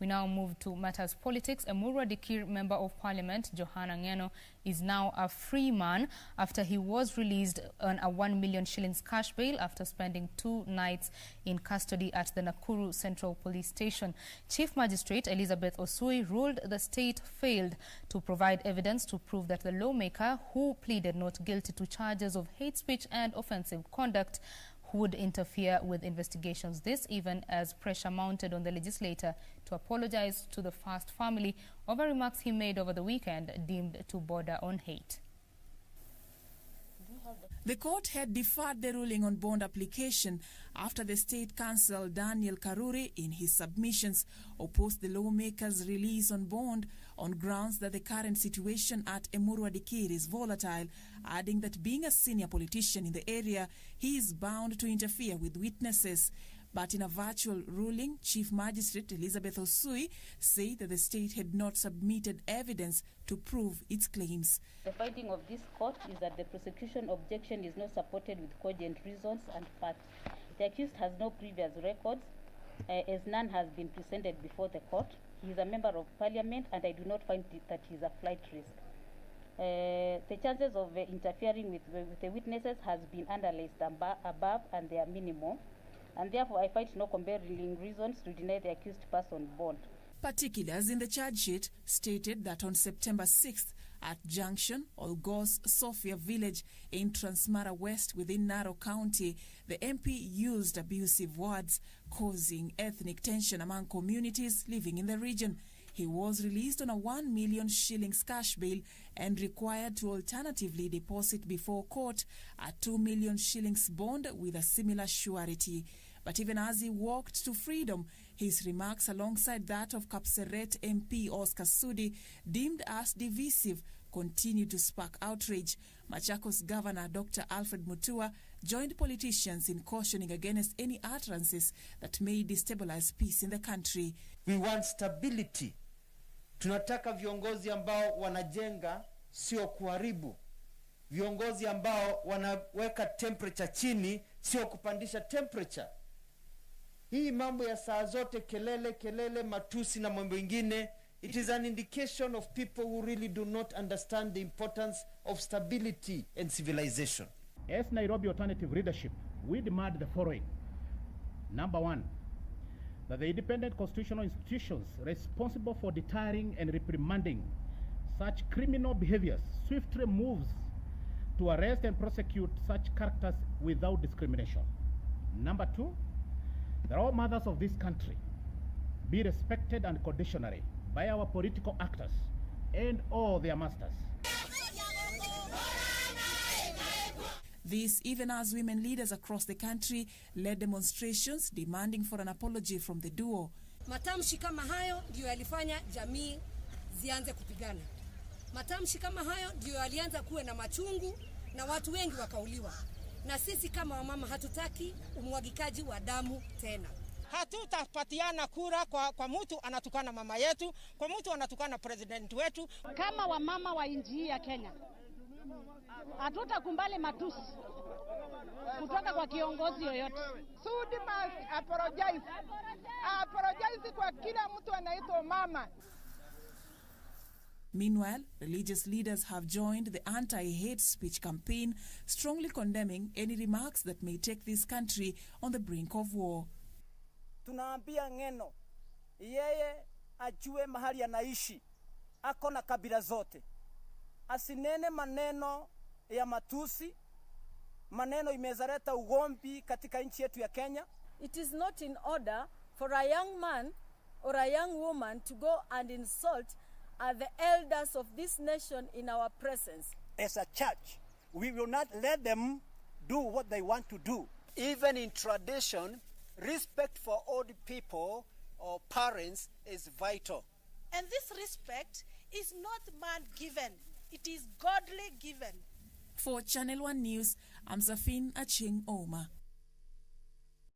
We now move to matters politics. Emurua Dikirr Member of Parliament Johana Ngeno is now a free man after he was released on a 1 million shillings cash bail after spending 2 nights in custody at the Nakuru Central Police Station. Chief Magistrate Elizabeth Osui ruled the state failed to provide evidence to prove that the lawmaker, who pleaded not guilty to charges of hate speech and offensive conduct, would interfere with investigations. This even as pressure mounted on the legislator to apologize to the First family over remarks he made over the weekend deemed to border on hate. The court had deferred the ruling on bond application after the State Counsel Daniel Karuri, in his submissions, opposed the lawmaker's release on bond on grounds that the current situation at Emurua Dikirr is volatile, adding that being a senior politician in the area, he is bound to interfere with witnesses. But in a virtual ruling, Chief Magistrate Elizabeth Osui said that the state had not submitted evidence to prove its claims. The finding of this court is that the prosecution objection is not supported with cogent reasons and facts. The accused has no previous records, as none has been presented before the court. He is a member of parliament, and I do not find that he is a flight risk. The chances of interfering with the witnesses has been analyzed above, and they are minimal. And therefore, I find no compelling reasons to deny the accused person bond. Particulars in the charge sheet stated that on September 6th at Junction, Olgos, Sofia village in Transmara West within Narok County, the MP used abusive words, causing ethnic tension among communities living in the region. He was released on a 1 million shillings cash bail and required to alternatively deposit before court a 2 million shillings bond with a similar surety. But even as he walked to freedom, his remarks alongside that of Kapseret MP Oscar Sudi, deemed as divisive, continued to spark outrage. Machakos Governor Dr. Alfred Mutua joined politicians in cautioning against any utterances that may destabilize peace in the country. We want stability. Tunataka viongozi ambao wanajenga, sio kuharibu. Viongozi ambao wanaweka temperature chini, sio kupandisha temperature. Hii mambo ya saa zote kelele, matusi na mambo ingine, it is an indication of people who really do not understand the importance of stability and civilization. As Nairobi Alternative Leadership, we demand the following. Number 1, that the independent constitutional institutions responsible for deterring and reprimanding such criminal behaviors swiftly moves to arrest and prosecute such characters without discrimination. Number 2, that all mothers of this country be respected unconditionally by our political actors and all their masters. This even as women leaders across the country led demonstrations demanding for an apology from the duo. Matamshi kama hayo ndio yalifanya jamii zianze kupigana. Matamshi kama hayo ndio yalianza kuwe na machungu na watu wengi wakauliwa. Na sisi kama wamama hatutaki umwagikaji wa damu tena. Hatutapatiana kura kwa mtu anatukana mama yetu, kwa mtu anatukana president wetu. Kama wamama wa nchi ya Kenya, hatutakumbali matusi kutoka kwa kiongozi yoyote. Sudi must apologize. Apologize kwa kila mtu anaitwa mama. Meanwhile, religious leaders have joined the anti-hate speech campaign, strongly condemning any remarks that may take this country on the brink of war. Tunaambia Ngeno, yeye ajue mahali anaishi, ako na kabila zote. Asinene maneno ya matusi, maneno imezaleta ugomvi katika nchi yetu ya Kenya. It is not in order for a young man or a young woman to go and insult the elders of this nation in our presence. As a church, we will not let them do what they want to do. Even in tradition, respect for old people or parents is vital. And this respect is not man-given, it is godly given. For Channel 1 News, I'm Zafin Aching Oma.